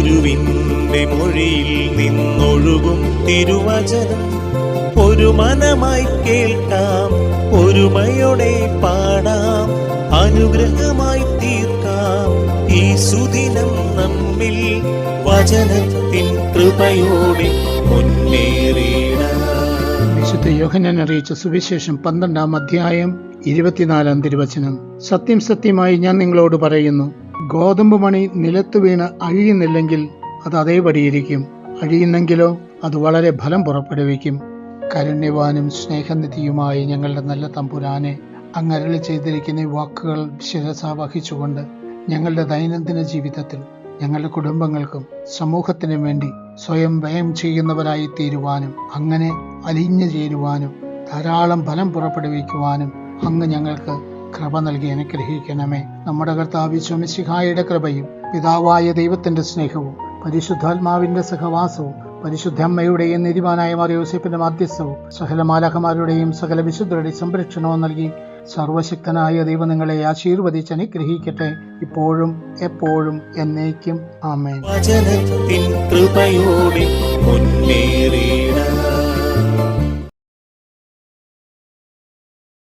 ഗുരുവിന്റെ മൊഴിയിൽ നിന്നൊഴുകും തിരുവചനം ഒരു മനമായി കേൾക്കാം, ഒരുമയോടെ പാടാം, അനുഗ്രഹമായി തീർക്കാം ഈ സുദിനം നമ്മിൽ വചനത്തിൻ കൃപയോടെ മുന്നേറിയിടാം. വിശുദ്ധ യോഹന്നാൻ അറിയിച്ച സുവിശേഷം 12-ാം അധ്യായം 24-ാം തിരുവചനം. സത്യം സത്യമായി ഞാൻ നിങ്ങളോട് പറയുന്നു, ഗോതമ്പ് മണി നിലത്ത് വീണ് അഴിയുന്നില്ലെങ്കിൽ അത് അതേപടിയിരിക്കും, അഴിയുന്നെങ്കിലോ അത് വളരെ ഫലം പുറപ്പെടുവിക്കും. കാരുണ്യവാനും സ്നേഹനിധിയുമായി ഞങ്ങളുടെ നല്ല തമ്പുരാനെ, അങ്ങ് അരുളി ചെയ്തിരിക്കുന്ന ഈ വാക്കുകൾ ശിരസാ വഹിച്ചുകൊണ്ട് ഞങ്ങളുടെ ദൈനംദിന ജീവിതത്തിൽ ഞങ്ങളുടെ കുടുംബങ്ങൾക്കും സമൂഹത്തിനും വേണ്ടി സ്വയം വ്യയം ചെയ്യുന്നവരായി തീരുവാനും, അങ്ങനെ അലിഞ്ഞു ചേരുവാനും ധാരാളം ഫലം പുറപ്പെടുവിക്കുവാനും അങ്ങ് ഞങ്ങൾക്ക് കൃപ നൽകി അനുഗ്രഹിക്കണമേ. നമ്മുടെ കർത്താവ് ഈശോ മിശിഹായുടെ കൃപയും പിതാവായ ദൈവത്തിന്റെ സ്നേഹവും പരിശുദ്ധാത്മാവിന്റെ സഹവാസവും പരിശുദ്ധ അമ്മയുടെയും നീതിമാനായ മാർ യോസേപ്പിന്റെ മാധ്യസ്ഥവും സകല മാലാഖമാരുടെയും സകല വിശുദ്ധരുടെയും സംരക്ഷണവും നൽകി സർവശക്തനായ ദൈവം നിങ്ങളെ ആശീർവദിച്ച് അനുഗ്രഹിക്കട്ടെ, ഇപ്പോഴും എപ്പോഴും എന്നേക്കും. ആമേൻ. വചനത്തിൻ കൃപയോടെ മുന്നേ